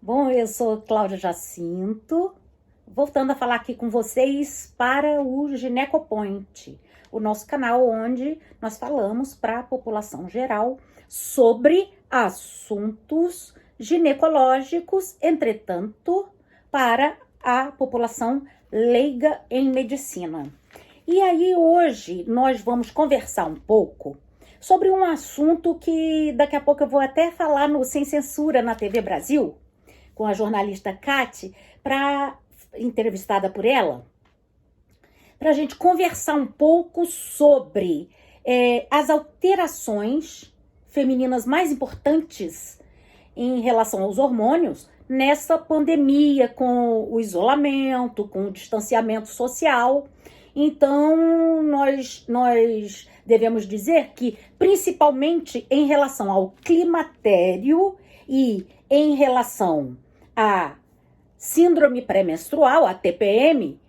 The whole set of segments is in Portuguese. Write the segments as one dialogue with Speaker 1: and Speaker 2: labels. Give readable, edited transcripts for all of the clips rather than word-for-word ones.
Speaker 1: Bom, eu sou Cláudia Jacinto, voltando a falar aqui com vocês para o Ginecopoint, o nosso canal onde nós falamos para a população geral sobre assuntos ginecológicos, entretanto, para a população leiga em medicina. E aí hoje nós vamos conversar um pouco sobre um assunto que daqui a pouco eu vou até falar no Sem Censura na TV Brasil, com a jornalista Kati, entrevistada por ela, para a gente conversar um pouco sobre as alterações femininas mais importantes em relação aos hormônios nessa pandemia, com o isolamento, com o distanciamento social. Então, nós devemos dizer que, principalmente em relação ao climatério e em relação à síndrome pré-menstrual, a TPM,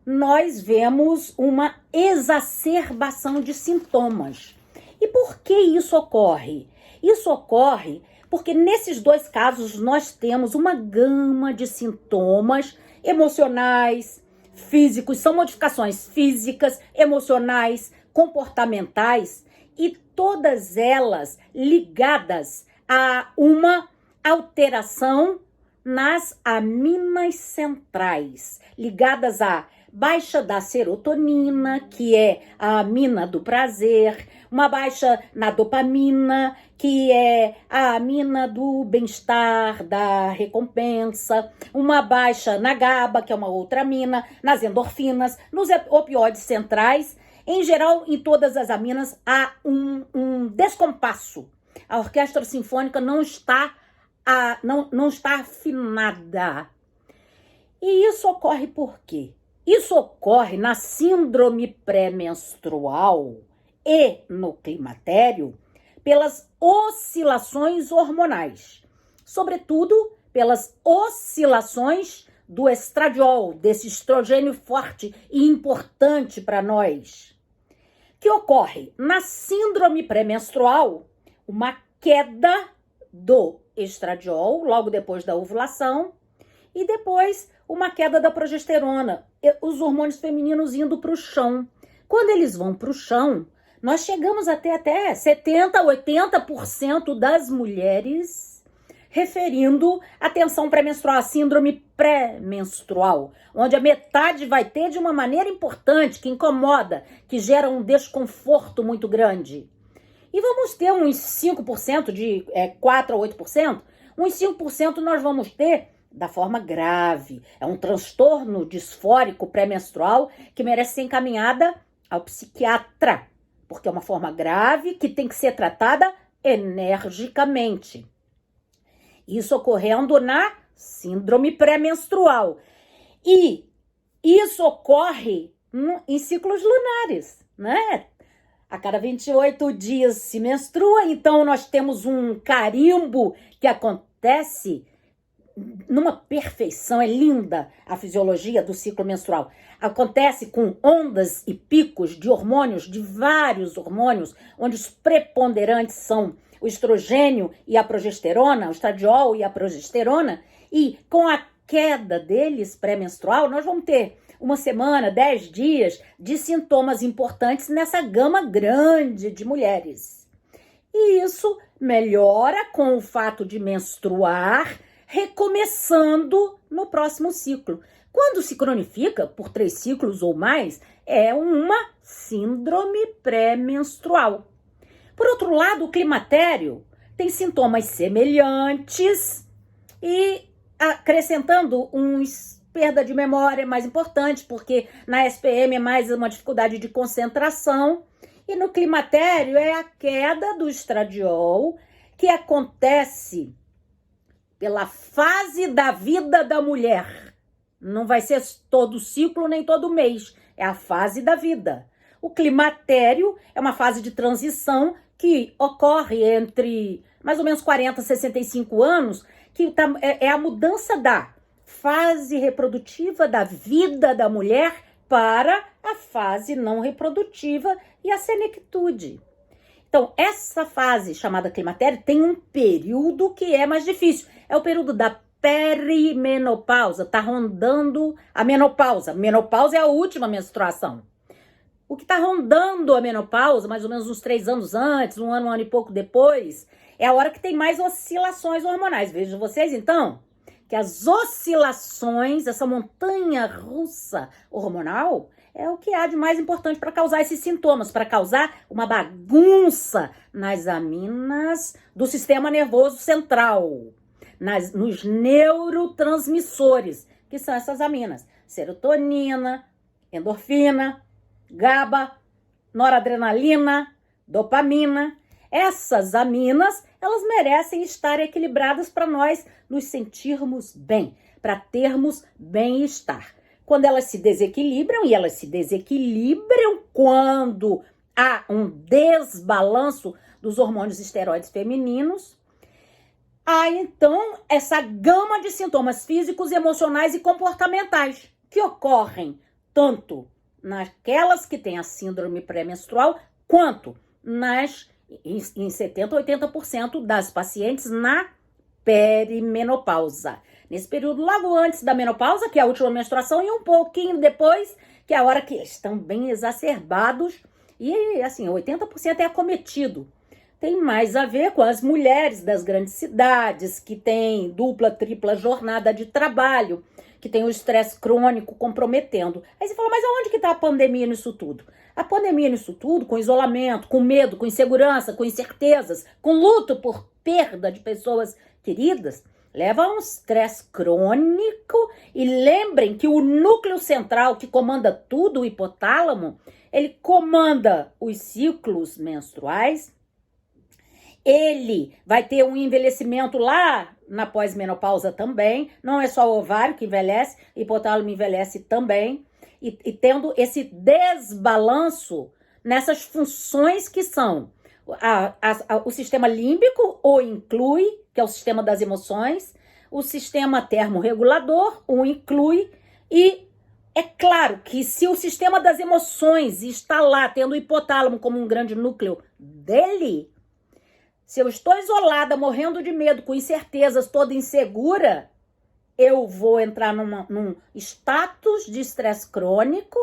Speaker 1: nós vemos uma exacerbação de sintomas. E por que isso ocorre? Isso ocorre porque nesses dois casos nós temos uma gama de sintomas emocionais, físicos, são modificações físicas, emocionais, comportamentais e todas elas ligadas a uma alteração nas aminas centrais, ligadas à baixa da serotonina, que é a amina do prazer, uma baixa na dopamina, que é a amina do bem-estar, da recompensa, uma baixa na GABA, que é uma outra amina, nas endorfinas, nos opioides centrais. Em geral, em todas as aminas há um descompasso. A orquestra sinfônica não está afinada. E isso ocorre por quê? Isso ocorre na síndrome pré-menstrual e no climatério pelas oscilações hormonais, sobretudo pelas oscilações do estradiol, desse estrogênio forte e importante para nós, que ocorre na síndrome pré-menstrual, uma queda do estradiol logo depois da ovulação e depois uma queda da progesterona, os hormônios femininos indo para o chão. Quando eles vão para o chão, nós chegamos até 70%, 80% das mulheres referindo a tensão pré-menstrual, a síndrome pré-menstrual, onde a metade vai ter de uma maneira importante, que incomoda, que gera um desconforto muito grande. E vamos ter uns 5%, de 4% a 8%, uns 5% nós vamos ter da forma grave. É um transtorno disfórico pré-menstrual que merece ser encaminhada ao psiquiatra, porque é uma forma grave que tem que ser tratada energicamente. Isso ocorrendo na síndrome pré-menstrual. E isso ocorre em ciclos lunares, né? A cada 28 dias se menstrua, então nós temos um carimbo que acontece numa perfeição, é linda a fisiologia do ciclo menstrual. Acontece com ondas e picos de hormônios, de vários hormônios, onde os preponderantes são o estrogênio e a progesterona, o estradiol e a progesterona, e com a queda deles pré-menstrual, nós vamos ter uma semana, 10 dias de sintomas importantes nessa gama grande de mulheres. E isso melhora com o fato de menstruar, recomeçando no próximo ciclo. Quando se cronifica por 3 ciclos ou mais, é uma síndrome pré-menstrual. Por outro lado, o climatério tem sintomas semelhantes e acrescentando perda de memória mais importante, porque na SPM é mais uma dificuldade de concentração, e no climatério é a queda do estradiol, que acontece pela fase da vida da mulher. Não vai ser todo ciclo nem todo mês, é a fase da vida. O climatério é uma fase de transição que ocorre entre mais ou menos 40 e 65 anos, que é a mudança da fase reprodutiva da vida da mulher para a fase não reprodutiva e a senectude. Então, essa fase chamada climatério tem um período que é mais difícil. É o período da perimenopausa, está rondando a menopausa. Menopausa é a última menstruação. O que está rondando a menopausa, mais ou menos uns 3 anos antes, um ano e pouco depois, é a hora que tem mais oscilações hormonais. Vejam vocês, então, que as oscilações, essa montanha russa hormonal, é o que há de mais importante para causar esses sintomas, para causar uma bagunça nas aminas do sistema nervoso central, nos neurotransmissores, que são essas aminas: serotonina, endorfina, GABA, noradrenalina, dopamina. Essas aminas, elas merecem estar equilibradas para nós nos sentirmos bem, para termos bem-estar. Quando elas se desequilibram, e elas se desequilibram quando há um desbalanço dos hormônios esteroides femininos, há então essa gama de sintomas físicos, emocionais e comportamentais que ocorrem tanto naquelas que têm a síndrome pré-menstrual, quanto em 70% a 80% das pacientes na perimenopausa. Nesse período logo antes da menopausa, que é a última menstruação, e um pouquinho depois, que é a hora que estão bem exacerbados, e assim, 80% é acometido. Tem mais a ver com as mulheres das grandes cidades, que têm dupla, tripla jornada de trabalho, que tem o estresse crônico comprometendo. Aí você fala, mas aonde que está a pandemia nisso tudo? A pandemia nisso tudo, com isolamento, com medo, com insegurança, com incertezas, com luto por perda de pessoas queridas, leva a um estresse crônico. E lembrem que o núcleo central que comanda tudo, o hipotálamo, ele comanda os ciclos menstruais. Ele vai ter um envelhecimento lá na pós-menopausa também. Não é só o ovário que envelhece, o hipotálamo envelhece também. E tendo esse desbalanço nessas funções que são o sistema límbico, o inclui, que é o sistema das emoções, o sistema termorregulador, o inclui, e é claro que se o sistema das emoções está lá, tendo o hipotálamo como um grande núcleo dele, se eu estou isolada, morrendo de medo, com incertezas, toda insegura, eu vou entrar num status de estresse crônico,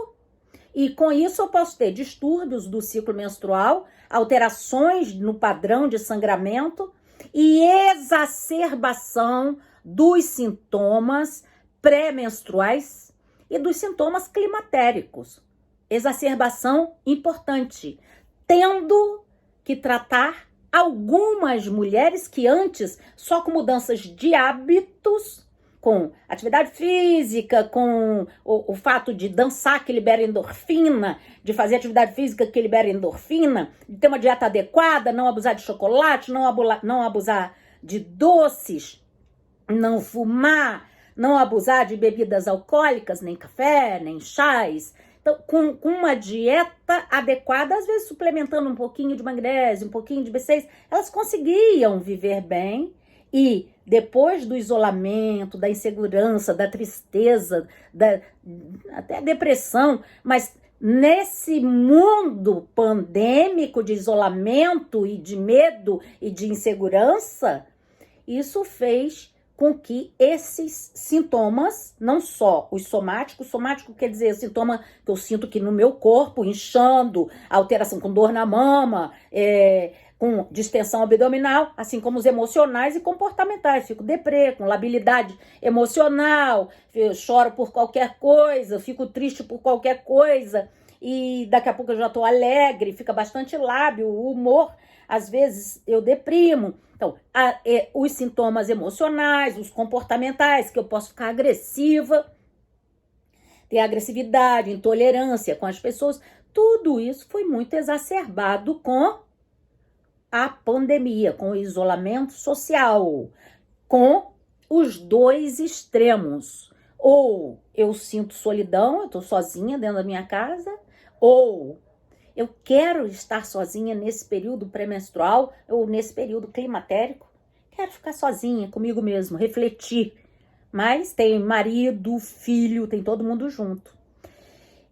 Speaker 1: e com isso eu posso ter distúrbios do ciclo menstrual, alterações no padrão de sangramento e exacerbação dos sintomas pré-menstruais e dos sintomas climatéricos. Exacerbação importante, tendo que tratar algumas mulheres que antes, só com mudanças de hábitos, com atividade física, com o fato de dançar que libera endorfina, de fazer atividade física que libera endorfina, de ter uma dieta adequada, não abusar de chocolate, não abusar de doces, não fumar, não abusar de bebidas alcoólicas, nem café, nem chás. Então, com uma dieta adequada, às vezes suplementando um pouquinho de magnésio, um pouquinho de B6, elas conseguiam viver bem. E depois do isolamento, da insegurança, da tristeza, até depressão, mas nesse mundo pandêmico de isolamento e de medo e de insegurança, isso fez com que esses sintomas, não só os somáticos, somático quer dizer sintoma que eu sinto que no meu corpo, inchando, alteração com dor na mama, com distensão abdominal, assim como os emocionais e comportamentais. Fico deprê, com labilidade emocional, eu choro por qualquer coisa, fico triste por qualquer coisa, e daqui a pouco eu já estou alegre, fica bastante lábil, o humor, às vezes eu deprimo. Então, os sintomas emocionais, os comportamentais, que eu posso ficar agressiva, ter agressividade, intolerância com as pessoas, tudo isso foi muito exacerbado com a pandemia, com o isolamento social, com os dois extremos. Ou eu sinto solidão, eu estou sozinha dentro da minha casa, ou eu quero estar sozinha nesse período pré-menstrual ou nesse período climatérico. Quero ficar sozinha comigo mesmo, refletir. Mas tem marido, filho, tem todo mundo junto.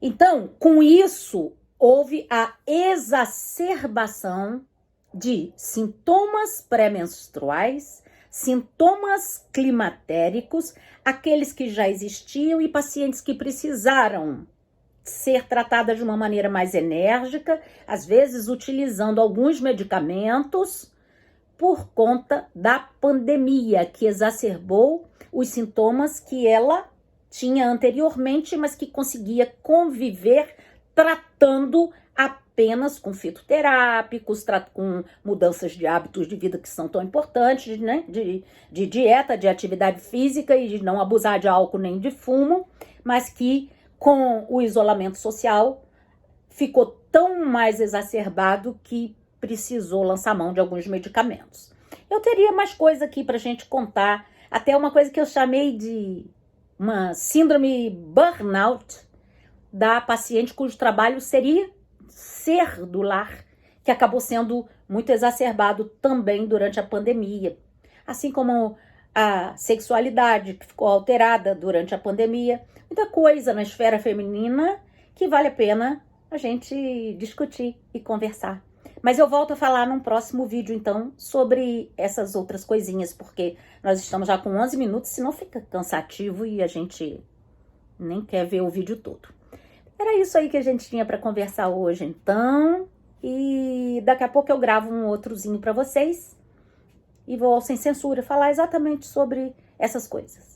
Speaker 1: Então, com isso, houve a exacerbação de sintomas pré-menstruais, sintomas climatéricos, aqueles que já existiam e pacientes que precisaram ser tratadas de uma maneira mais enérgica, às vezes utilizando alguns medicamentos por conta da pandemia, que exacerbou os sintomas que ela tinha anteriormente, mas que conseguia conviver tratando apenas com fitoterápicos, com mudanças de hábitos de vida que são tão importantes, né? De dieta, de atividade física e de não abusar de álcool nem de fumo, mas que com o isolamento social ficou tão mais exacerbado que precisou lançar mão de alguns medicamentos. Eu teria mais coisa aqui para a gente contar, até uma coisa que eu chamei de uma síndrome burnout da paciente cujo trabalho seria ser do lar, que acabou sendo muito exacerbado também durante a pandemia. Assim como a sexualidade, que ficou alterada durante a pandemia. Muita coisa na esfera feminina que vale a pena a gente discutir e conversar. Mas eu volto a falar num próximo vídeo, então, sobre essas outras coisinhas, porque nós estamos já com 11 minutos, senão fica cansativo e a gente nem quer ver o vídeo todo. Era isso aí que a gente tinha para conversar hoje, então. E daqui a pouco eu gravo um outrozinho para vocês. E vou, sem censura, falar exatamente sobre essas coisas.